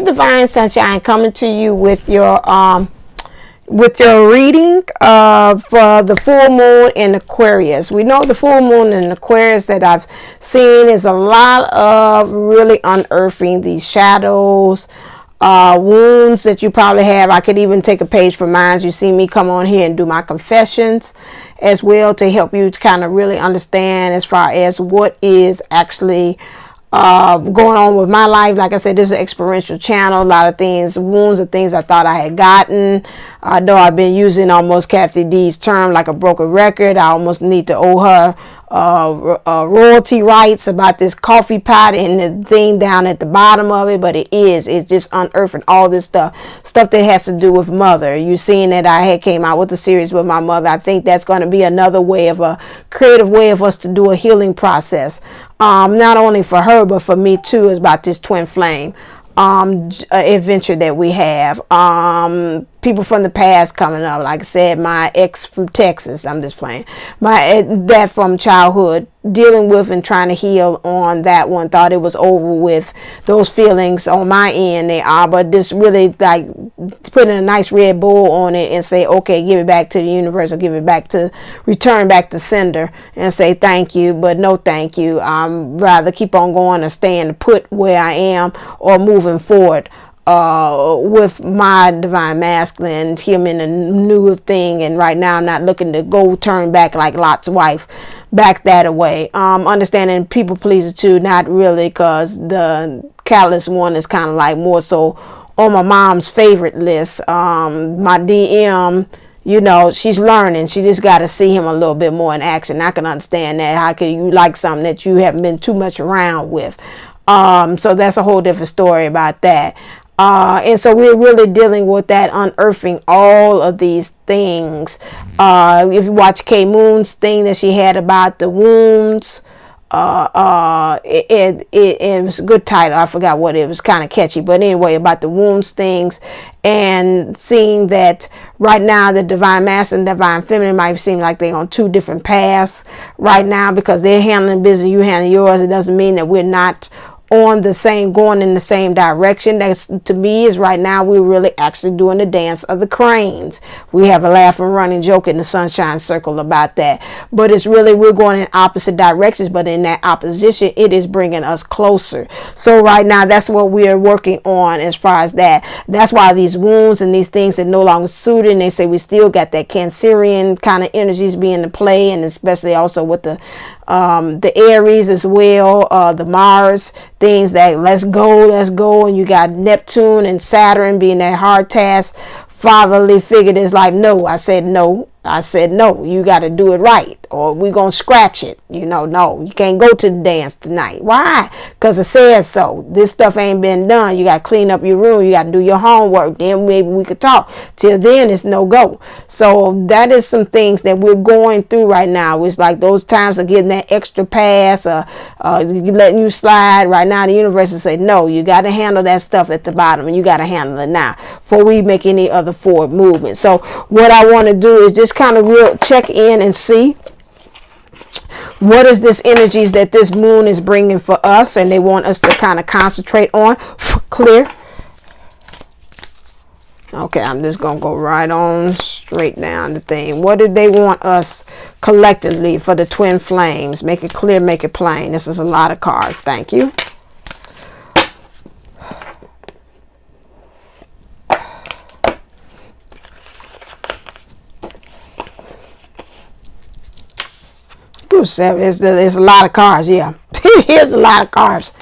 Divine Sunshine coming to you with your reading for the full moon in Aquarius. We know the full moon in Aquarius that I've seen is a lot of really unearthing these shadows, wounds that you probably have. I could even take a page from mine. You see me come on here and do my confessions as well to help you to kind of really understand as far as what is actually going on with my life. Like I said, this is an experiential channel. A lot of things, wounds are things I thought I had gotten. I know I've been using almost Kathy D's term like a broken record. I almost need to owe her royalty rights about this coffee pot and the thing down at the bottom of it, but it's just unearthing all this stuff that has to do with mother. You seen that I had came out with a series with my mother. I think that's going to be another way of a creative way of us to do a healing process, not only for her but for me too. Is about this twin flame adventure that we have. People from the past coming up. Like I said, my ex from Texas, I'm just playing, that from childhood, dealing with and trying to heal on that one. Thought it was over with those feelings on my end. They are, but this really like putting a nice red bow on it and say, okay, give it back to the universe, or give it back to, return back to sender and say thank you, but no thank you. Rather keep on going or staying put where I am or moving forward with my divine masculine, him in a new thing. And right now I'm not looking to go turn back like Lot's wife, back that away. Understanding people pleaser too, not really, because the callous one is kind of like more so on my mom's favorite list. My DM, you know, she's learning. She just got to see him a little bit more in action. I can understand that. How can you like something that you haven't been too much around with? So that's a whole different story about that. And so we're really dealing with that, unearthing all of these things. If you watch K Moon's thing that she had about the wounds, it was a good title. I forgot what it was, kind of catchy, but anyway, about the wounds things, and seeing that right now the divine masculine and divine feminine might seem like they're on two different paths right now, because they're handling business, you handle yours. It doesn't mean that we're not on the same, going in the same direction. That's, to me, is right now we're really actually doing the dance of the cranes. We have a laugh and running joke in the sunshine circle about that, but it's really, we're going in opposite directions, but in that opposition it is bringing us closer. So right now that's what we are working on as far as that. That's why these wounds and these things are no longer suited, and they say we still got that Cancerian kind of energies being in play, and especially also with the Aries as well, the Mars things that let's go, and you got Neptune and Saturn being that hard task fatherly figure that's like, no, I said no, you got to do it right, or we're going to scratch it. You know, no, you can't go to the dance tonight. Why? Because it says so. This stuff ain't been done. You got to clean up your room. You got to do your homework. Then maybe we could talk. Till then, it's no go. So that is some things that we're going through right now. It's like those times of getting that extra pass, letting you slide. Right now, the universe will say, no, you got to handle that stuff at the bottom, and you got to handle it now before we make any other forward movement. So what I want to do is just kind of real check in and see what is this energies that this moon is bringing for us, and they want us to kind of concentrate on. Clear. Okay, I'm just gonna go right on straight down the thing. What do they want us collectively for the twin flames? Make it clear, make it plain. This is a lot of cards. Thank you. There's a lot of cards, yeah. Here's a lot of cards.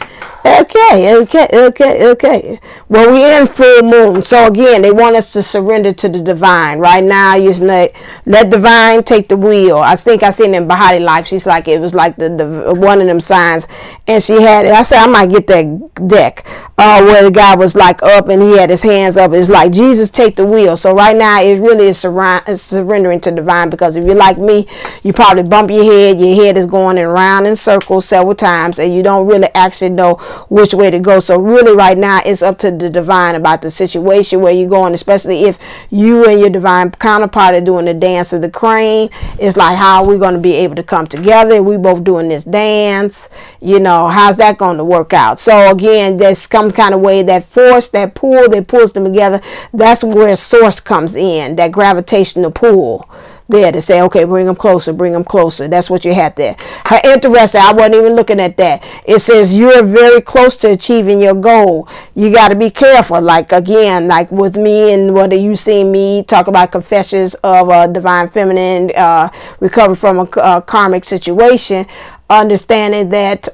Okay. Well, we're in full moon. So again, they want us to surrender to the divine. Right now, you let divine take the wheel. I think I seen in Bahati Life, she's like, it was like the one of them signs. And she had it. I said, I might get that deck where the guy was like up and he had his hands up. It's like, Jesus, take the wheel. So right now, it really is surrendering to divine, because if you're like me, you probably bump your head is going around in circles several times, and you don't really actually know which way to go. So really right now it's up to the divine about the situation where you're going, especially if you and your divine counterpart are doing the dance of the crane. It's like, how are we going to be able to come together? We both doing this dance, you know, how's that going to work out? So again, there's some kind of way, that force, that pull that pulls them together. That's where source comes in, that gravitational pull there to say, okay, bring them closer, bring them closer. That's what you had there. How interesting. I wasn't even looking at that. It says you're very close to achieving your goal. You got to be careful. Like, again, like with me, and whether you see me talk about confessions of a divine feminine, recover from a karmic situation, understanding that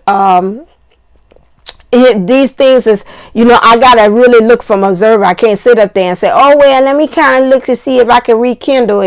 these things is, you know, I gotta really look from observer. I can't sit up there and say, oh well, let me kind of look to see if I can rekindle.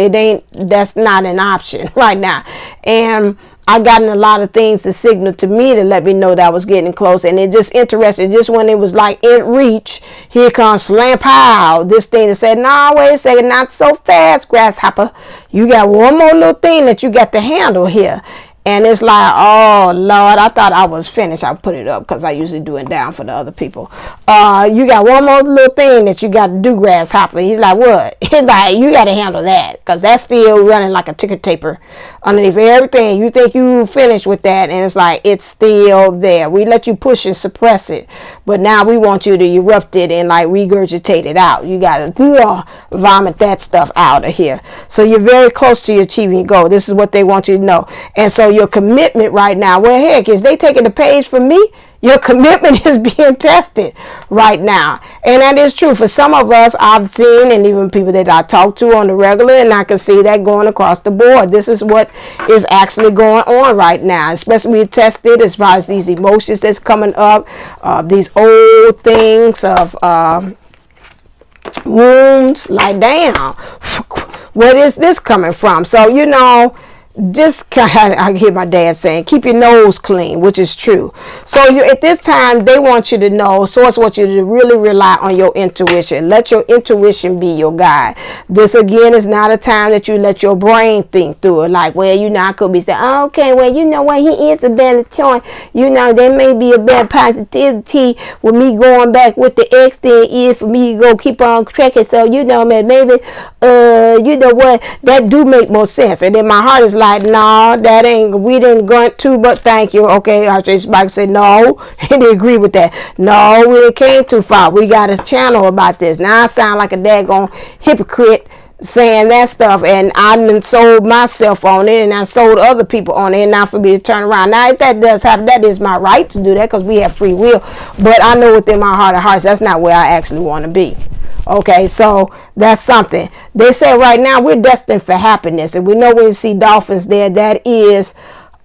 That's not an option right now. And I gotten a lot of things to signal to me to let me know that I was getting close. And it just interested, just when it was like in reach, here comes slam pow, this thing that said, no, wait a second, not so fast, grasshopper. You got one more little thing that you got to handle here. And it's like, oh Lord, I thought I was finished. I'll put it up because I usually do it down for the other people. You got one more little thing that you got to do, grasshopper. He's like, what? He's like, you got to handle that, because that's still running like a ticker taper underneath everything. You think you finished with that, and it's like, it's still there. We let you push and suppress it, but now we want you to erupt it and like regurgitate it out. You got to vomit that stuff out of here. So you're very close to achieving your goal. This is what they want you to know. And so your commitment right now, well, heck, is they taking the page from me? Your commitment is being tested right now. And that is true for some of us. I've seen, and even people that I talk to on the regular, and I can see that going across the board. This is what is actually going on right now, especially we tested as far as these emotions that's coming up, these old things of wounds. Like, damn, where is this coming from? So, you know, just I hear my dad saying, keep your nose clean, which is true. So at this time, they want you to know, source wants you to really rely on your intuition. Let your intuition be your guide. This again is not a time that you let your brain think through it. Like, well, you know, I could be saying, oh, okay, well, you know what, he is a better choice. You know, there may be a better positivity with me going back with the X than is for me to go keep on trekking. So, you know, man, maybe, you know what, that do make more sense. And then my heart is like, no, that ain't, we didn't grunt too, but thank you. Okay, Archbishop said no, and they agree with that. No, we didn't came too far. We got a channel about this. Now I sound like a daggone hypocrite saying that stuff, and I done sold myself on it, and I sold other people on it, and now for me to turn around. Now if that does happen, that is my right to do that, because we have free will, but I know within my heart of hearts, that's not where I actually want to be. Okay, so that's something. They say right now we're destined for happiness, and we know when you see dolphins there, that is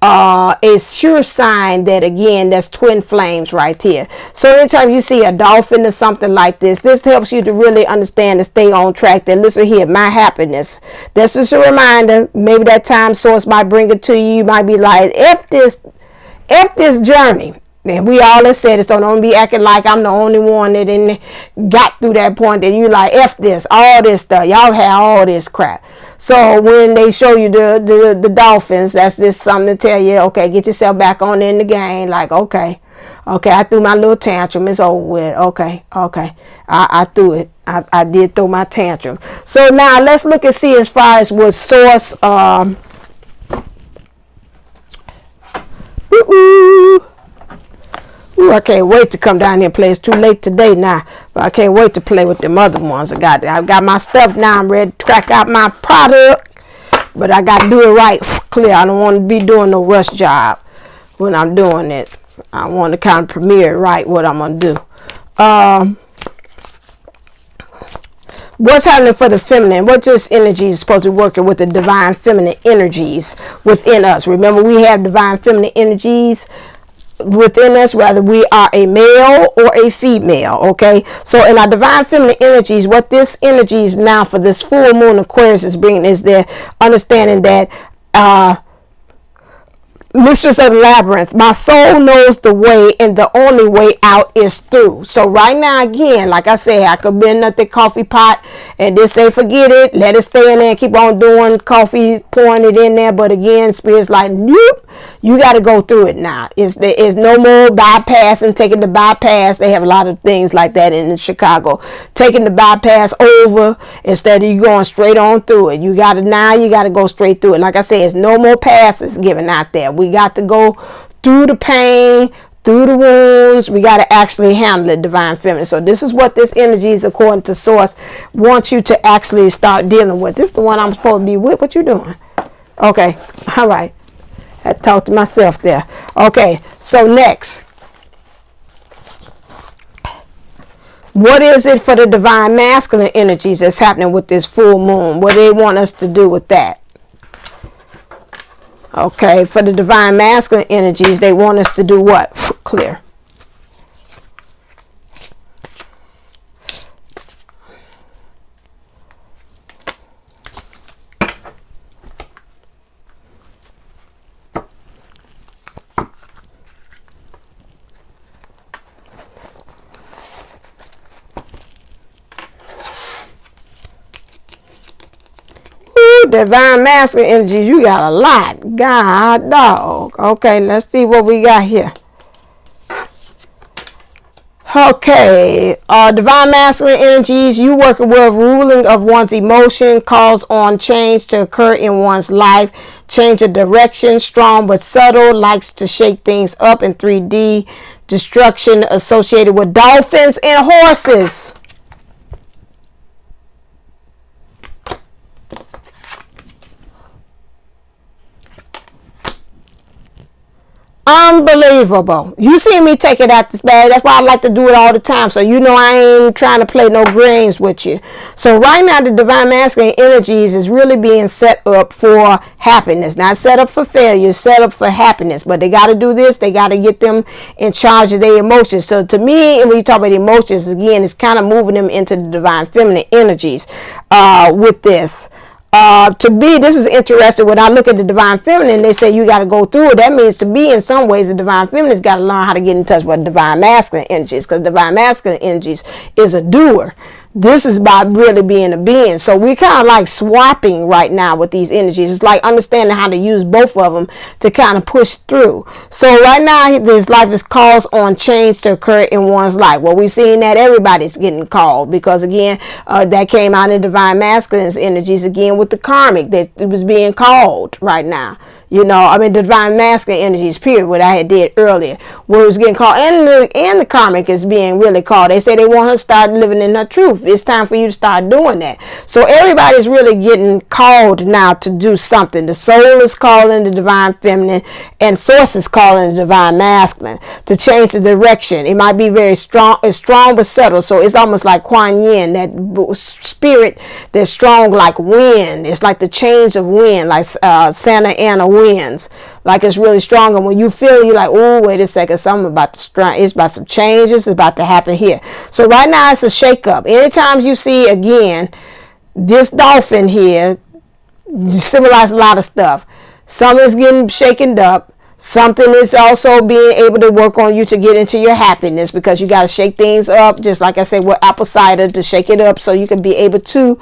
a sure sign that, again, that's twin flames right here. So anytime you see a dolphin or something like this helps you to really understand and stay on track. Then listen here, my happiness. This is a reminder. Maybe that time source might bring it to you. You might be like, F this journey. And we all have said it, so don't be acting like I'm the only one that didn't got through that point that you like, F this, all this stuff. Y'all have all this crap. So when they show you the dolphins, that's just something to tell you, okay, get yourself back on in the game. Like, okay, I threw my little tantrum. It's over with. Okay. I threw it. I did throw my tantrum. So now let's look and see as far as what source, Ooh, I can't wait to come down here and play. It's too late today now, but I can't wait to play with them other ones. I've got my stuff now. I'm ready to crack out my product, but I got to do it right, clear. I don't want to be doing no rush job when I'm doing it. I want to kind of premiere right what I'm going to do. What's happening for the feminine? What this energy is supposed to be working with the divine feminine energies within us. Remember, we have divine feminine energies within us, whether we are a male or a female. Okay, so in our divine feminine energies, what this energy is now for this full moon Aquarius is bringing is the understanding that mistress of the labyrinth, my soul knows the way, and the only way out is through. So right now, again, like I said, I could bend up the coffee pot and just say forget it, let it stay in there and keep on doing coffee, pouring it in there. But again, spirit's like, nope, You got to go through it now. There is no more bypassing, taking the bypass. They have a lot of things like that in Chicago. Taking the bypass over instead of you going straight on through it. You got to go straight through it. Like I said, there's no more passes given out there. We got to go through the pain, through the wounds. We got to actually handle it, divine feminine. So this is what this energy is, according to source, wants you to actually start dealing with. This is the one I'm supposed to be with. What you doing? Okay. All right. I talked to myself there. Okay. So next, what is it for the divine masculine energies that's happening with this full moon? What do they want us to do with that? Okay, for the divine masculine energies, they want us to do what? Clear. Divine masculine energies, you got a lot. God dog. Okay, let's see what we got here. Okay, divine masculine energies, you working with ruling of one's emotion, calls on change to occur in one's life, change of direction, strong but subtle, likes to shake things up in 3D, destruction associated with dolphins and horses. Unbelievable. You see me take it out this bag. That's why I like to do it all the time. So you know I ain't trying to play no games with you. So right now the divine masculine energies is really being set up for happiness. Not set up for failure, set up for happiness. But they got to do this. They got to get them in charge of their emotions. So to me, when you talk about emotions, again, it's kind of moving them into the divine feminine energies with this. To me, this is interesting. When I look at the divine feminine, they say you got to go through it. That means to be, in some ways, the divine feminine's got to learn how to get in touch with divine masculine energies, because divine masculine energies is a doer. This is about really being a being. So we're kind of like swapping right now with these energies. It's like understanding how to use both of them to kind of push through. So right now, this life is calls on change to occur in one's life. Well, we're seeing that everybody's getting called, because again, that came out in divine masculine's energies again with the karmic, that it was being called right now. You know, I mean, divine masculine energies, period, what I had did earlier, where it was getting called, and the karmic is being really called. They say they want her to start living in her truth. It's time for you to start doing that. So everybody's really getting called now to do something. The soul is calling the divine feminine, and source is calling the divine masculine to change the direction. It might be very strong, it's strong but subtle. So it's almost like Kuan Yin, that spirit that's strong like wind. It's like the change of wind, like Santa Ana winds, like it's really strong. And when you feel, you're like, oh, wait a second, something about to strike. It's about some changes. It's about to happen here. So right now it's a shake-up. Anytime you see again this dolphin here, symbolize a lot of stuff. Something's getting shaken up. Something is also being able to work on you to get into your happiness, because you got to shake things up, just like I said with apple cider, to shake it up so you can be able to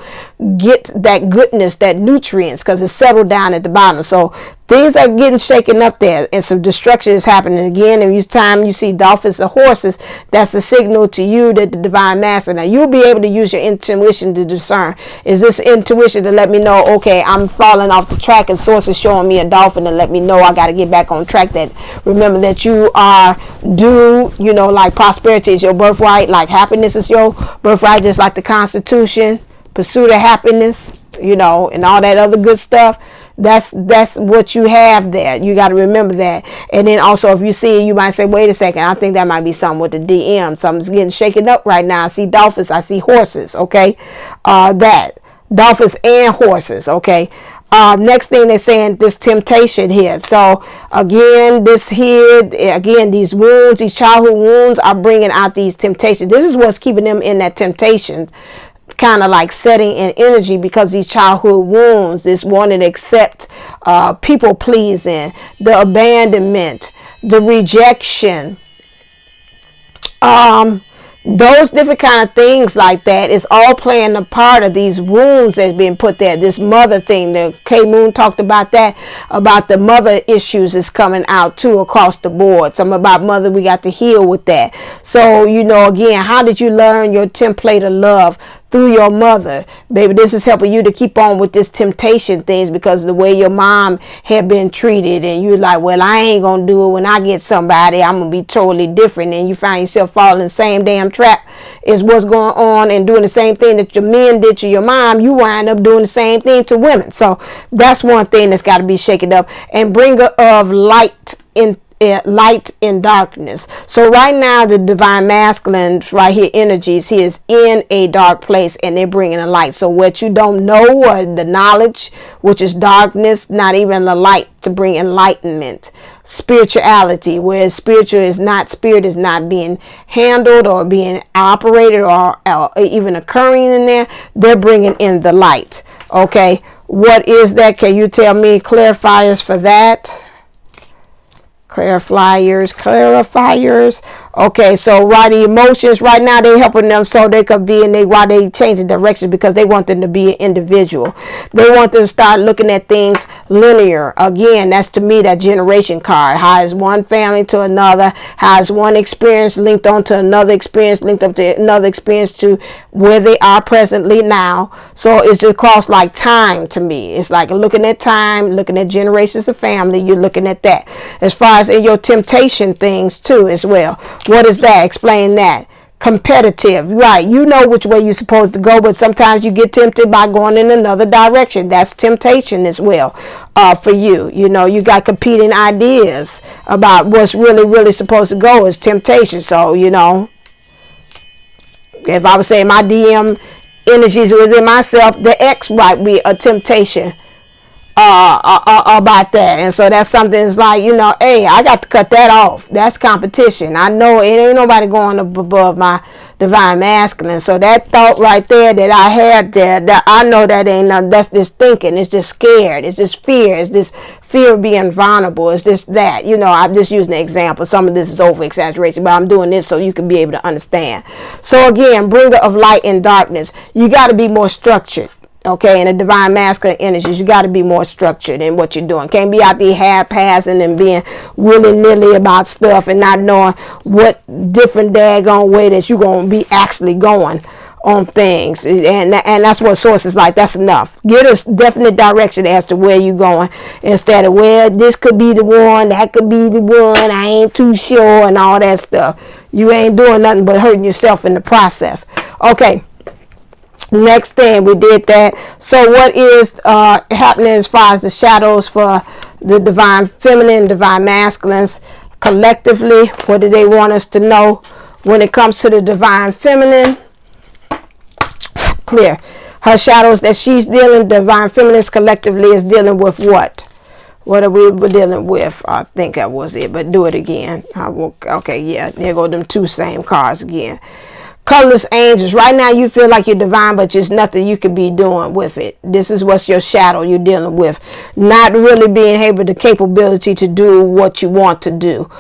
get that goodness, that nutrients, because it's settled down at the bottom. So things are getting shaken up there, and some destruction is happening again. And each time you see dolphins or horses, that's a signal to you that the divine master. Now you'll be able to use your intuition to discern. Is this intuition to let me know, okay, I'm falling off the track, and source is showing me a dolphin to let me know I got to get back on track. That remember that you are due, you know, like prosperity is your birthright, like happiness is your birthright, just like the Constitution, pursuit of happiness, you know, and all that other good stuff. That's what you have there. You got to remember that. And then also, if you see, you might say, wait a second, I think that might be something with the DM. Something's getting shaken up right now. I see dolphins, I see horses. Okay, that dolphins and horses. Okay. Next thing they're saying, this temptation here. So again, this here, again, these wounds, these childhood wounds are bringing out these temptations. This is what's keeping them in that temptation, kind of like setting in energy, because these childhood wounds, this wanting to accept, people pleasing, the abandonment, the rejection, those different kind of things like that is all playing a part of these wounds that's been put there. This mother thing, the K Moon talked about that, about the mother issues is coming out too across the board. Some about mother, we got to heal with that. So, you know, again, how did you learn your template of love? Through your mother. Baby, this is helping you to keep on with this temptation things, because of the way your mom had been treated, and you're like, well, I ain't gonna do it. When I get somebody, I'm gonna be totally different, and you find yourself falling in the same damn trap is what's going on, and doing the same thing that your men did to your mom. You wind up doing the same thing to women. So that's one thing that's got to be shaken up. And bringer of light in darkness. So right now, the divine masculine right here energies, he is in a dark place, and they're bringing a light. So what you don't know, or the knowledge, which is darkness, not even the light to bring enlightenment, spirituality, where spirit is not being handled or being operated or even occurring in there. They're bringing in the light. Okay, what is that? Can you tell me clarifiers for that? Clarifiers. Okay, so right, the emotions right now, they helping them so they could be why they change the direction, because they want them to be an individual. They want them to start looking at things linear. Again, that's to me that generation card. How is one family to another? How is one experience linked on to another experience, linked up to another experience, to where they are presently now. So it's across like time to me. It's like looking at time, looking at generations of family. You're looking at that. As far as in your temptation things too as well. What is that? Explain that. Competitive, right? You know which way you're supposed to go, but sometimes you get tempted by going in another direction. That's temptation as well for you. You know, you got competing ideas about what's really supposed to go is temptation. So, you know, if I was saying my DM energies within myself, the X might be a temptation about that. And so that's something that's like, you know, hey, I got to cut that off. That's competition. I know it ain't nobody going up above my divine masculine. So that thought right there that I had there, that I know that ain't nothing. That's just thinking. It's just scared. It's just fear. It's this fear of being vulnerable. It's just that, you know, I'm just using an example. Some of this is over exaggeration, but I'm doing this so you can be able to understand. So again, bringer of light and darkness. You got to be more structured. Okay, and the divine masculine energies, you got to be more structured in what you're doing. Can't be out there haphazard and being willy-nilly about stuff and not knowing what different daggone way that you're going to be actually going on things. And that's what source is like. That's enough. Get us definite direction as to where you're going, instead of, well, this could be the one, that could be the one, I ain't too sure, and all that stuff. You ain't doing nothing but hurting yourself in the process. Okay. Next thing, we did that. So what is happening as far as the shadows for the divine feminine, divine masculines collectively? What do they want us to know when it comes to the divine feminine? Clear. Her shadows that she's dealing, divine feminines collectively is dealing with what? What are we dealing with? I think that was it, but do it again. Okay, yeah, there go them two same cards again. Colorless angels. Right now you feel like you're divine, but just nothing you could be doing with it. This is what's your shadow you're dealing with. Not really being able the capability to do what you want to do.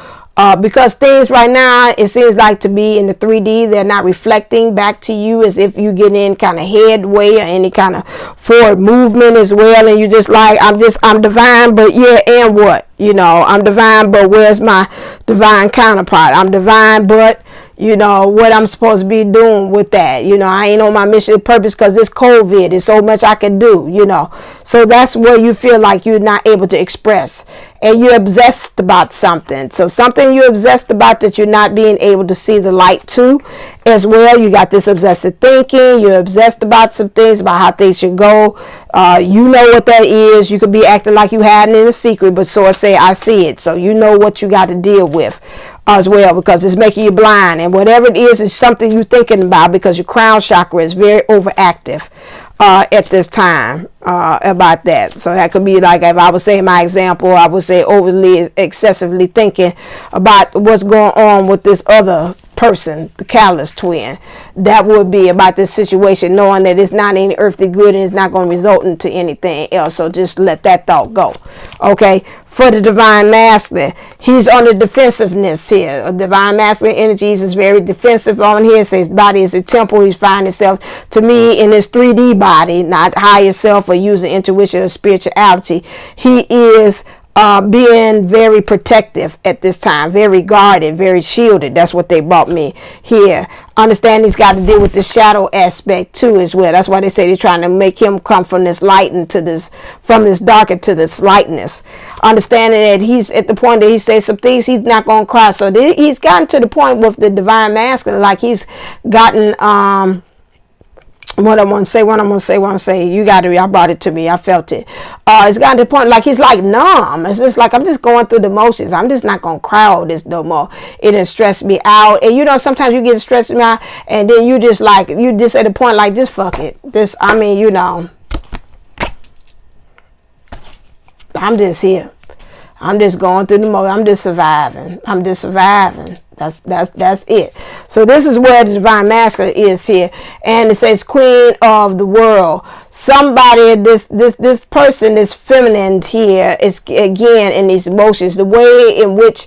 Because things right now, it seems like to be in the 3D, they're not reflecting back to you as if you get in kind of headway or any kind of forward movement as well. And you just like, I'm divine, but yeah, and what? You know, I'm divine, but where's my divine counterpart? I'm divine, but you know what I'm supposed to be doing with that. You know, I ain't on my mission and purpose because this COVID is so much I can do, you know. So that's where you feel like you're not able to express, and you're obsessed about something. So something you're obsessed about that you're not being able to see the light to as well. You got this obsessive thinking. You're obsessed about some things, about how things should go. You know what that is. You could be acting like you had it in a secret, but source say I see it. So you know what you got to deal with as well, because it's making you blind, and whatever it is something you're thinking about, because your crown chakra is very overactive at this time about that. So that could be like, if I was saying my example, I would say overly excessively thinking about what's going on with this other person, the catalyst twin, that would be about this situation, knowing that it's not any earthly good and it's not going to result into anything else. So just let that thought go. Okay, for the divine masculine, he's on the defensiveness here. Divine masculine energies is very defensive on here. It says body is a temple. He's finding himself, to me, in his 3D body, not higher self or using intuition or spirituality. He is being very protective at this time, very guarded, very shielded. That's what they brought me here. Understand he's got to deal with the shadow aspect too as well. That's why they say they're trying to make him come from this light into this, from this darker to this lightness. Understanding that he's at the point that he says some things he's not going to cry. So he's gotten to the point with the divine masculine, like he's gotten what I'm gonna say. You got it. I brought it to me. I felt it. It's gotten to the point like he's like numb. It's just like, I'm just going through the motions. I'm just not gonna cry all this no more. It has stressed me out. And you know, sometimes you get stressed out, and then you just at a point like, just fuck it. You know, I'm just here. I'm just going through the motion. I'm just surviving. That's it. So this is where the divine masculine is here, and it says queen of the world. Somebody, this person is feminine here is again in these emotions. The way in which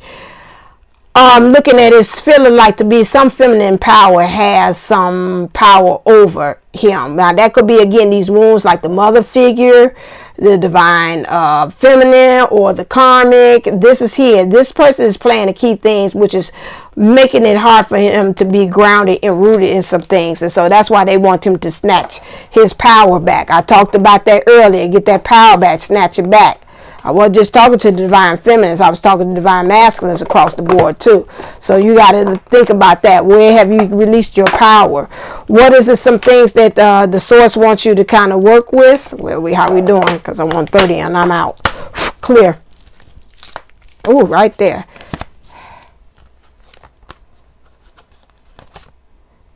looking at it's feeling like to be some feminine power has some power over him. Now that could be again these wounds like the mother figure, the divine feminine, or the karmic. This is here. This person is playing the key things, which is making it hard for him to be grounded and rooted in some things. And so that's why they want him to snatch his power back. I talked about that earlier. Get that power back, snatch it back. I wasn't just talking to the divine feminines. I was talking to divine masculines across the board too. So you got to think about that. Where have you released your power? What is it? Some things that the source wants you to kind of work with. How we doing? Because I'm 1:30 and I'm out. Clear. Oh, right there.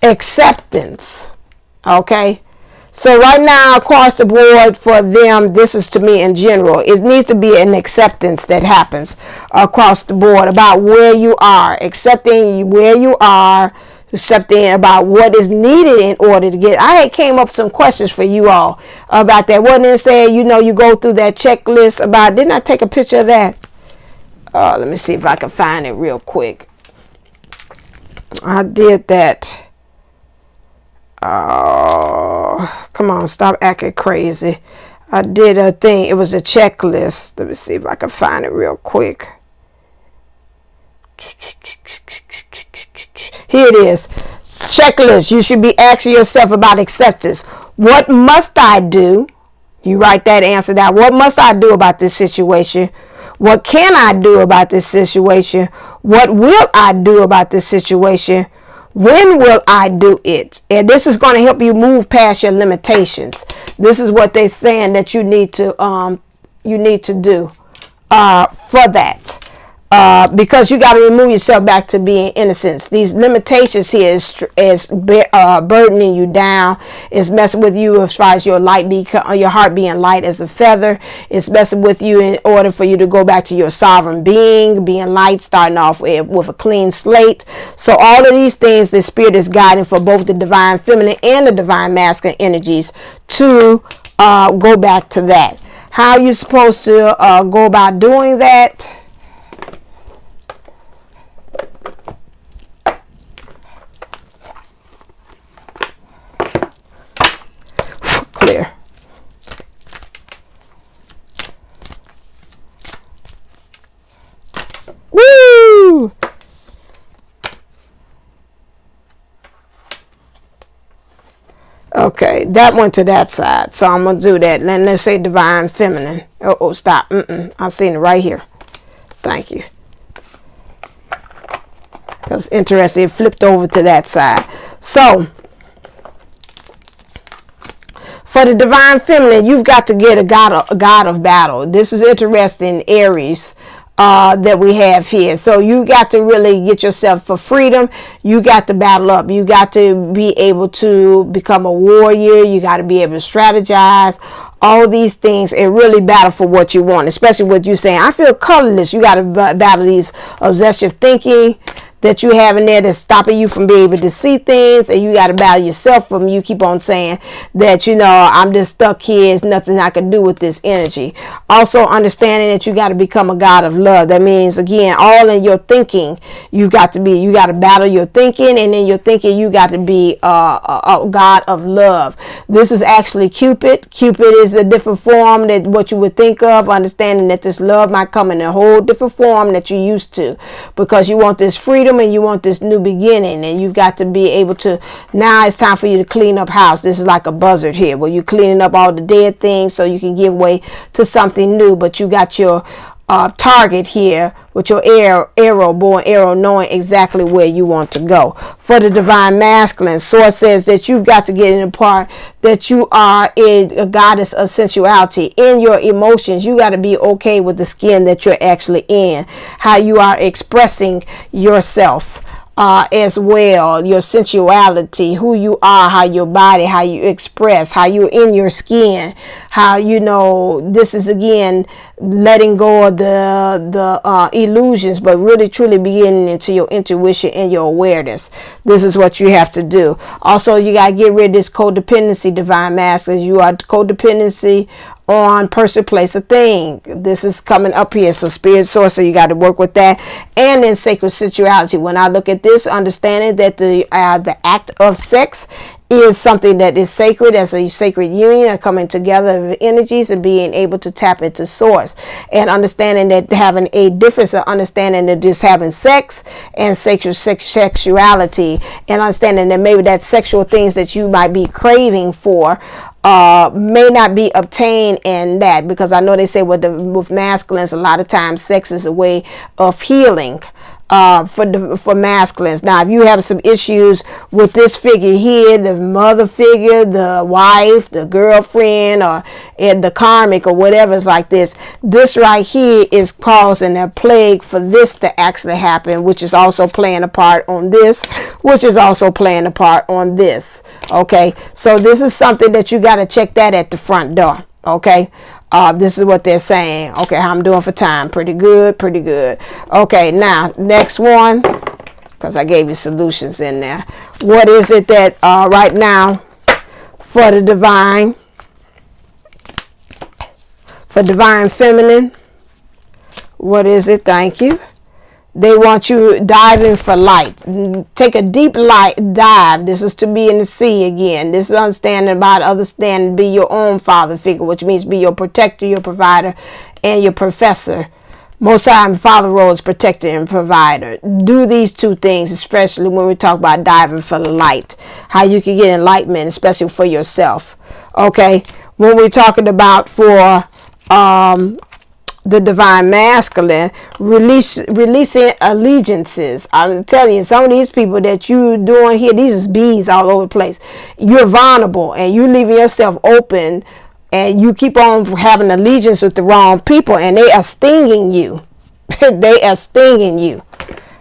Acceptance. Okay. So right now, across the board for them, this is to me in general, it needs to be an acceptance that happens across the board about where you are, accepting where you are, accepting about what is needed in order to get. I had came up with some questions for you all about that. Wasn't it saying, you know, you go through that checklist about, didn't I take a picture of that? Let me see if I can find it real quick. I did that. Come on, stop acting crazy. I did a thing. It was a checklist. Let me see if I can find it real quick. Here it is. Checklist. You should be asking yourself about acceptance. What must I do? You write that answer down. What must I do about this situation? What can I do about this situation? What will I do about this situation? When will I do it? And this is going to help you move past your limitations. This is what they're saying that you need to do for that. Because you got to remove yourself back to being innocent. These limitations here is burdening you down. It's messing with you as far as your heart being light as a feather. It's messing with you in order for you to go back to your sovereign being light, starting off with a clean slate. So all of these things, the spirit is guiding for both the divine feminine and the divine masculine energies to go back to that. How are you supposed to go about doing that? Clear. Woo! Okay, that went to that side, so I'm gonna do that. Then let's say divine feminine. Oh, stop. I seen it right here. Thank you. Because interesting, it flipped over to that side. So for the divine feminine, you've got to get a god of battle. This is interesting, Aries, that we have here. So you got to really get yourself for freedom. You got to battle up. You got to be able to become a warrior. You got to be able to strategize. All these things and really battle for what you want, especially what you're saying. I feel colorless. You got to battle these obsessive thinking that you have in there that's stopping you from being able to see things, and you got to battle yourself from you keep on saying that, you know, I'm just stuck here, there's nothing I can do with this energy. Also understanding that you got to become a God of love. That means, again, all in your thinking, you got to battle your thinking, and in your thinking you got to be a God of love. This is actually Cupid. Cupid is a different form that what you would think of, understanding that this love might come in a whole different form that you're used to, because you want this freedom and you want this new beginning, and you've got to be able to, now it's time for you to clean up house. This is like a buzzard here where you're cleaning up all the dead things so you can give way to something new. But you got your target here with your arrow, knowing exactly where you want to go. For the divine masculine, Source says that you've got to get in the part that you are a goddess of sensuality. In your emotions, you got to be okay with the skin that you're actually in, how you are expressing yourself. As well, your sensuality, who you are, how your body, how you express, how you're in your skin, how, you know, this is again letting go of the illusions, but really truly beginning into your intuition and your awareness. This is what you have to do. Also, you got to get rid of this codependency, divine masculine. You are codependency on person, place, a thing. This is coming up here. So spirit source, so you got to work with that. And then sacred sensuality. When I look at this, understanding that the act of sex is something that is sacred, as a sacred union, a coming together of energies and being able to tap into source, and understanding that having a difference of understanding that just having sex and sexuality, and understanding that maybe that sexual things that you might be craving for may not be obtained in that, because I know they say with masculines, a lot of times sex is a way of healing. For masculines. Now, if you have some issues with this figure here, the mother figure, the wife, the girlfriend, or the karmic, or whatever is like this right here is causing a plague for this to actually happen, which is also playing a part on this, which is also playing a part on this. Okay, so this is something that you got to check that at the front door. Okay. This is what they're saying. Okay, how I'm doing for time. Pretty good, pretty good. Okay, now, next one, because I gave you solutions in there. What is it that right now for the divine feminine, what is it? Thank you. They want you diving for light. Take a deep light dive. This is to be in the sea again. This is understanding about understanding, be your own father figure, which means be your protector, your provider, and your professor. Most time, father role is protector and provider. Do these two things, especially when we talk about diving for the light. How you can get enlightenment, especially for yourself. Okay, when we're talking about for the divine masculine, releasing allegiances. I'm telling you, some of these people that you doing here, these is bees all over the place. You're vulnerable and you leaving yourself open, and you keep on having allegiance with the wrong people, and they are stinging you. They are stinging you.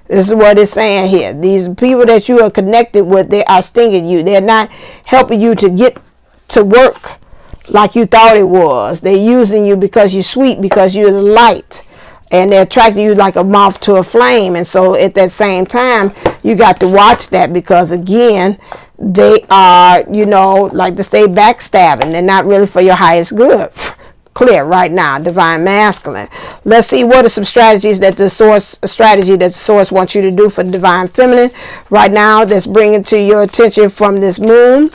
This is what it's saying here. These people that you are connected with, they are stinging you. They're not helping you to get to work like you thought it was. They're using you because you're sweet, because you're light, and they're attracting you like a moth to a flame. And so at that same time, you got to watch that, because again, they are, you know, like to stay backstabbing. They're not really for your highest good. Clear right now, divine masculine. Let's see what are some strategies that the source wants you to do for divine feminine right now, that's bringing to your attention from this moon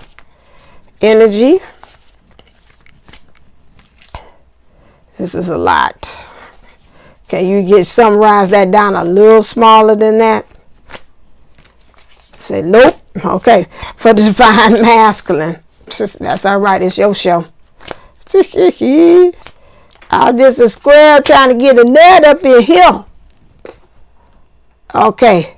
energy. This is a lot. Can you summarize that down a little smaller than that? Say nope. Okay. For the divine masculine. That's all right. It's your show. I'm just a square trying to get a nut up in here. Okay.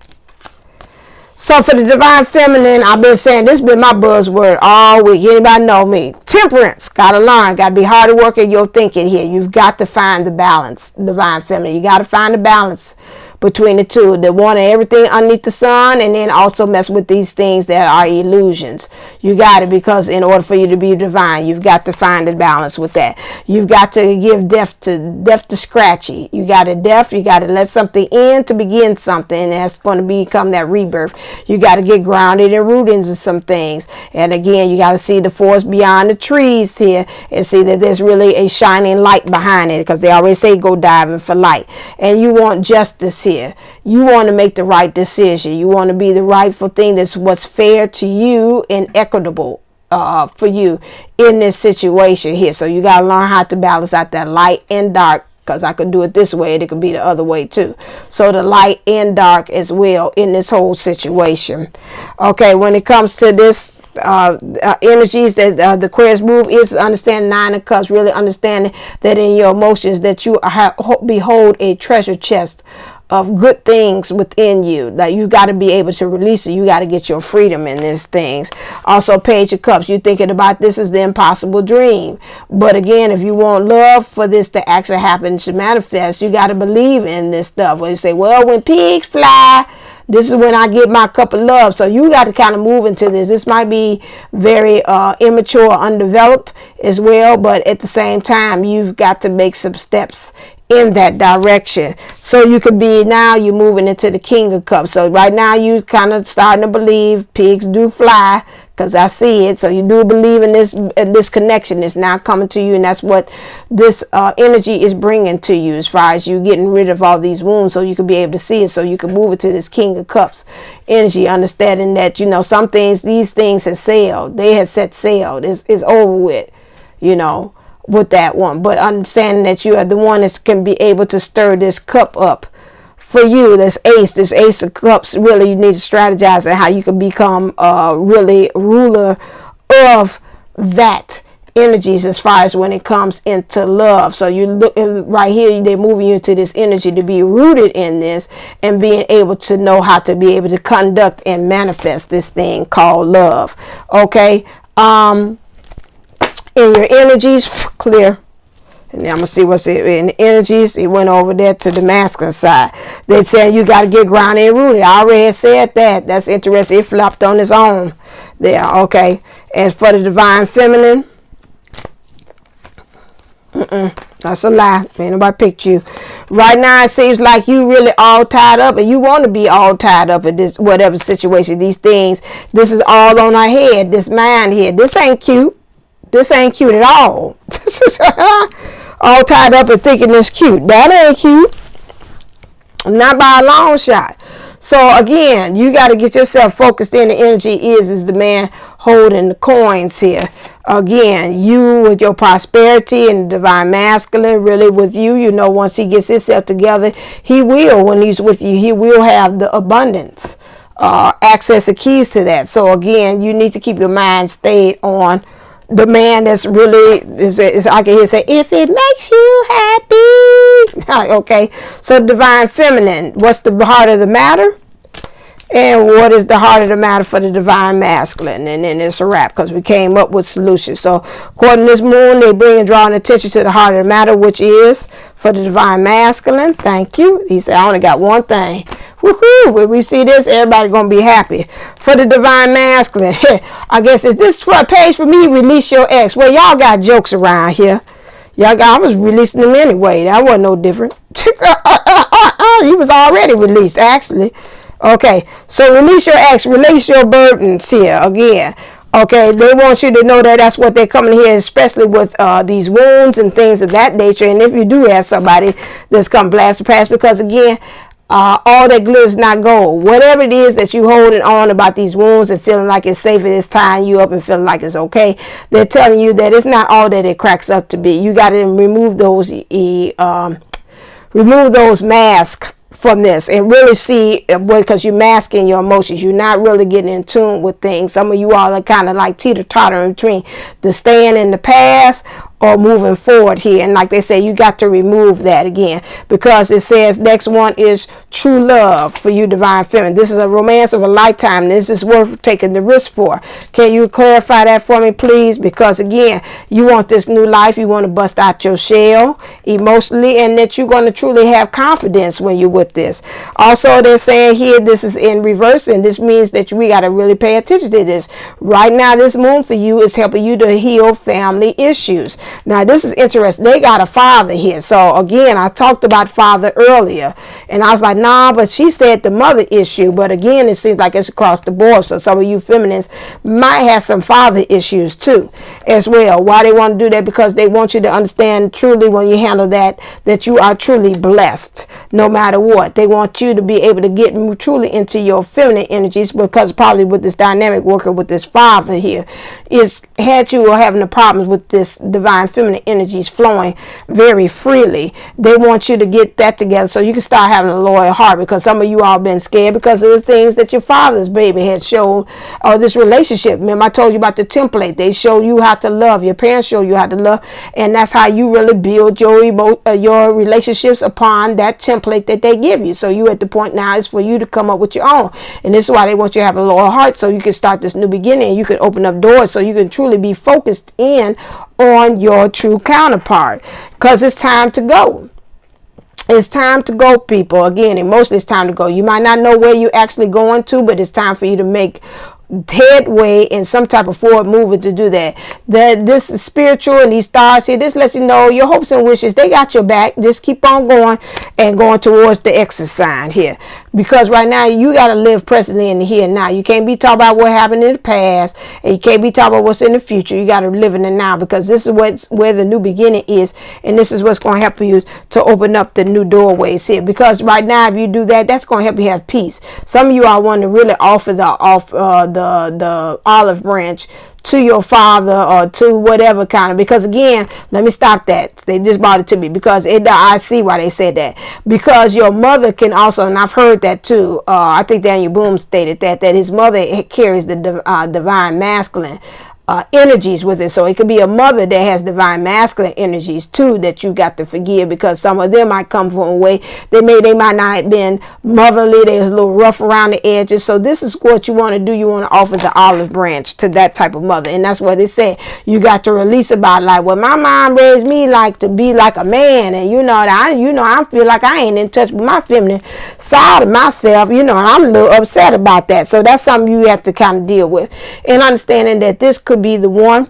So for the divine feminine, I've been saying this has been my buzzword all week. Anybody know me? Temperance. Gotta learn. Gotta be hard at work at your thinking here. You've got to find the balance, divine feminine. You got to find the balance between the two. They want everything underneath the sun, and then also mess with these things that are illusions. You got it, because in order for you to be divine, you've got to find the balance with that. You've got to give death to scratchy. You got to you got to let something in to begin something, and that's going to become that rebirth. You got to get grounded and rooted into some things. And again, you got to see the forest beyond the trees here, and see that there's really a shining light behind it, because they always say go diving for light. And you want justice here. You want to make the right decision. You want to be the rightful thing, that's what's fair to you and equitable for you in this situation here. So you got to learn how to balance out that light and dark, because I could do it this way, it could be the other way too. So the light and dark as well in this whole situation. Okay, when it comes to this energies that the Aquarius move is understanding Nine of Cups, really understanding that in your emotions that you behold a treasure chest of good things within you, that you got to be able to release it. You got to get your freedom in these things. Also, Page of Cups, you're thinking about this is the impossible dream. But again, if you want love for this to actually happen, to manifest, you got to believe in this stuff. Where you say, well, when pigs fly, this is when I get my cup of love. So you got to kind of move into this. This might be very immature, undeveloped as well, but at the same time, you've got to make some steps in that direction. So you could be, now you're moving into the King of Cups. So right now you kind of starting to believe pigs do fly, because I see it. So you do believe in this connection is now coming to you, and that's what this energy is bringing to you, as far as you getting rid of all these wounds, so you can be able to see it, so you can move it to this King of Cups energy, understanding that, you know, some things, these things have sailed. They had set sail. It's over with, you know, with that one. But understanding that you are the one that can be able to stir this cup up for you. This Ace of Cups, really you need to strategize on how you can become really ruler of that energies, as far as when it comes into love. So you look right here, they're moving you into this energy to be rooted in this, and being able to know how to be able to conduct and manifest this thing called love. Okay, in your energies, clear. And then I'm going to see what's in the energies. It went over there to the masculine side. They said you got to get grounded and rooted. I already said that. That's interesting. It flopped on its own there. Okay. As for the divine feminine, that's a lie. Ain't nobody picked you. Right now it seems like you really all tied up, and you want to be all tied up in this whatever situation. These things, this is all on our head. This mind here. This ain't cute. This ain't cute at all. All tied up and thinking it's cute. That ain't cute. Not by a long shot. So again, you got to get yourself focused in. The energy is the man holding the coins here. Again, you with your prosperity and divine masculine, really with you, you know, once he gets himself together, he will, when he's with you, he will have the abundance, access and keys to that. So again, you need to keep your mind stayed on the man that's really is I can hear say, if it makes you happy. Okay, so divine feminine, what's the heart of the matter, and what is the heart of the matter for the divine masculine? And then it's a wrap, because we came up with solutions. So according to this moon, they bring and drawing attention to the heart of the matter, which is for the divine masculine. Thank you. He said, I only got one thing. Woohoo! When we see this, everybody gonna be happy. For the divine masculine, I guess, is this for a page for me? Release your ex. Well, y'all got jokes around here. I was releasing them anyway. That wasn't no different. He was already released, actually. Okay, so release your ex, release your burdens here again. Okay, they want you to know that that's what they're coming here, especially with these wounds and things of that nature. And if you do have somebody that's come blast the past, because again, all that glitters not gold. Whatever it is that you holding on about these wounds and feeling like it's safe and it's tying you up and feeling like it's okay, they're telling you that it's not all that it cracks up to be. You got to remove those masks from this and really see, because you're masking your emotions. You're not really getting in tune with things. Some of you all are kind of like teeter-tottering between the staying in the past or moving forward here. And like they say, you got to remove that again, because it says next one is true love for you, divine feminine. This is a romance of a lifetime. This is worth taking the risk for. Can you clarify that for me, please? Because again, you want this new life. You want to bust out your shell emotionally, and that you're going to truly have confidence when you're with this. Also, they're saying here this is in reverse, and this means that we got to really pay attention to this. Right now, this moon for you is helping you to heal family issues. Now, this is interesting. They got a father here. So, again, I talked about father earlier. And I was like, nah, but she said the mother issue. But again, it seems like it's across the board. So, some of you feminines might have some father issues, too, as well. Why they want to do that? Because they want you to understand truly when you handle that you are truly blessed, no matter what. They want you to be able to get truly into your feminine energies, because probably with this dynamic working with this father here, is had you or having the problems with this divine feminine energies flowing very freely. They want you to get that together so you can start having a loyal heart, because some of you all been scared because of the things that your father's baby had showed, or this relationship. Remember, I told you about the template. They show you how to love. Your parents show you how to love, and that's how you really build your relationships upon that template that they give you. So you at the point now is for you to come up with your own, and this is why they want you to have a loyal heart, so you can start this new beginning. You can open up doors so you can truly be focused in on your true counterpart, because it's time to go. It's time to go, people. Again, emotionally, it's time to go. You might not know where you're actually going to, but it's time for you to make headway in some type of forward movement to do that. This is spiritual, and these stars here, this lets you know your hopes and wishes, they got your back. Just keep on going and going towards the exit sign here, because right now you got to live presently in the here and now. You can't be talking about what happened in the past, and you can't be talking about what's in the future. You got to live in the now, because this is where the new beginning is, and this is what's going to help you to open up the new doorways here. Because right now, if you do that, that's going to help you have peace. Some of you all want to really offer the olive branch to your father, or to whatever kind of, because again, let me stop that. They just brought it to me, because I see why they said that, because your mother can also, and I've heard that too, I think Daniellleboomlle stated that his mother carries the divine masculine energies with it. So it could be a mother that has divine masculine energies too, that you got to forgive, because some of them might come from a way they might not have been motherly. They was a little rough around the edges. So this is what you want to do. You want to offer the olive branch to that type of mother, and that's what it said. You got to release about, like, well, my mom raised me like to be like a man, and I feel like I ain't in touch with my feminine side of myself, and I'm a little upset about that. So that's something you have to kind of deal with, and understanding that this could be the one.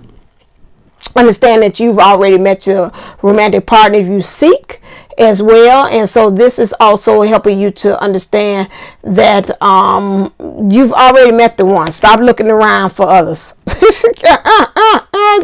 Understand that you've already met your romantic partner you seek as well, and so this is also helping you to understand that you've already met the one. Stop looking around for others.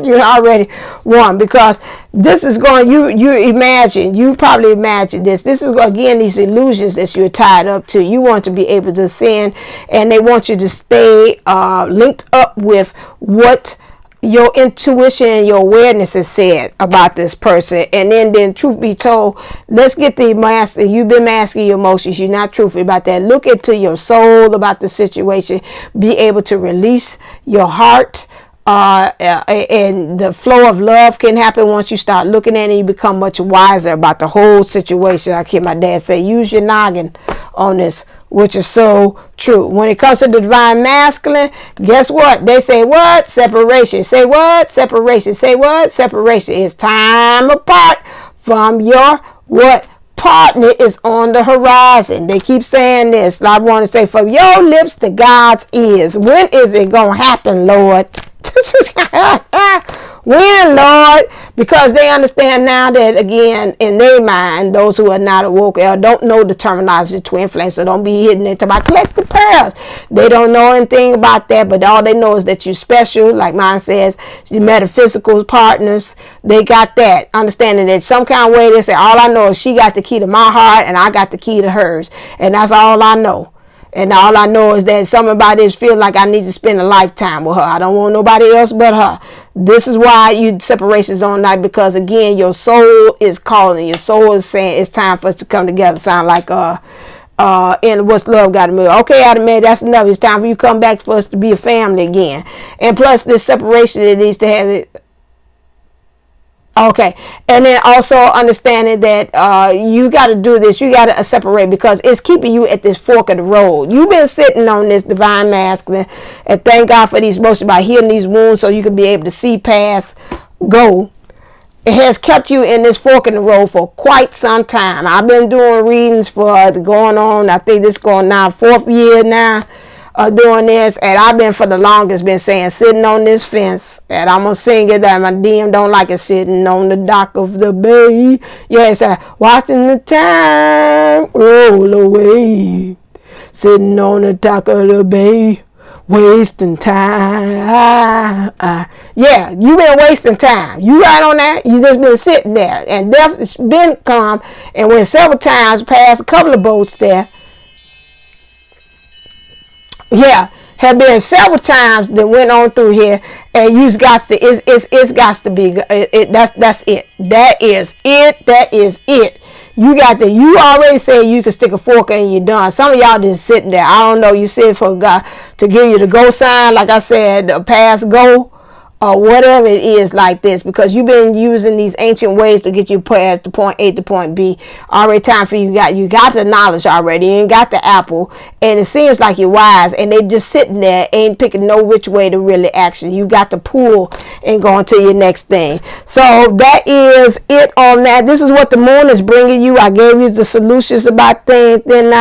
You already won, because this is going, you probably imagine this is again these illusions that you're tied up to. You want to be able to send, and they want you to stay linked up with what your intuition and your awareness has said about this person. And then truth be told, let's get the mask. You've been masking your emotions. You're not truthful about that. Look into your soul about the situation. Be able to release your heart. And the flow of love can happen once you start looking at it. You become much wiser about the whole situation. I hear my dad say, use your noggin on this, which is so true. When it comes to the divine masculine, guess what? They say what? Separation. Say what? Separation. Say what? Separation. It's time apart from your what? Partner is on the horizon. They keep saying this. I want to say, from your lips to God's ears. When is it going to happen, Lord? When, Lord? Because they understand now that, again, in their mind, those who are not awoke or don't know the terminology of twin flames, so don't be hitting into my collective pearls. They don't know anything about that, but all they know is that you're special. Like mine says, your metaphysical partners, they got that. Understanding that some kind of way, they say, all I know is she got the key to my heart and I got the key to hers. And that's all I know. And all I know is that somebody feel like I need to spend a lifetime with her. I don't want nobody else but her. This is why you separations on night, because again, your soul is calling. Your soul is saying it's time for us to come together. Sound like and what's love got to move. Okay, Adam, man, that's enough. It's time for you to come back for us to be a family again. And plus, this separation that needs to have it. Okay, and then also understanding that you got to do this, you got to separate, because it's keeping you at this fork of the road. You've been sitting on this divine masculine, and thank God for these motions by healing these wounds so you can be able to see past, go. It has kept you in this fork in the road for quite some time. I've been doing readings for going on, I think this is going now 4th year now. Doing this, and I've been for the longest been saying sitting on this fence, and I'm gonna sing it that my DM don't like it, sitting on the dock of the bay. Yes, watching the time roll away, sitting on the dock of the bay, wasting time. Yeah, you been wasting time. You right on that. You just been sitting there, and death been come and went several times past a couple of boats there. Yeah, have been several times that went on through here, and you've got to, it's got to be, that's it. That is it. That is it. You got to, you already said you can stick a fork in and you're done. Some of y'all just sitting there. I don't know, you said for God to give you the go sign, like I said, the pass go, or whatever it is like this, because you've been using these ancient ways to get you past the point A to point B. Already time for you got the knowledge already, you ain't got the apple, and it seems like you're wise, and they just sitting there ain't picking no which way to really action. You got to pull and go on to your next thing. So that is it on that. This is what the moon is bringing you. I gave you the solutions about things. Then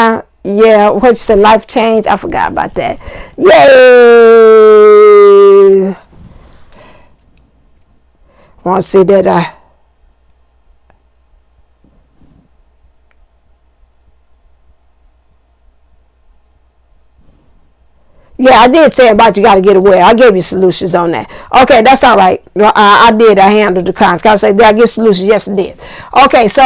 yeah, what's the life change? I forgot about that. Yay! I want to see that yeah, I did say about you got to get away. I gave you solutions on that. Okay, that's all right. I did. I handled the comments. I said, did I give solutions? Yes, I did. Okay, so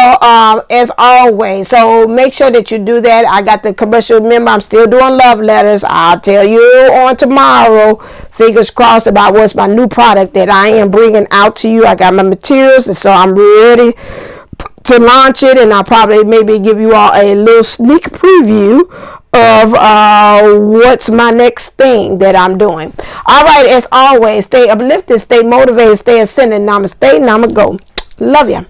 as always, so make sure that you do that. I got the commercial. Remember, I'm still doing love letters. I'll tell you on tomorrow, fingers crossed, about what's my new product that I am bringing out to you. I got my materials, and so I'm ready to launch it, and I'll probably maybe give you all a little sneak preview of what's my next thing that I'm doing. All right, as always, stay uplifted, stay motivated, stay ascending. Namaste, namago. Love ya.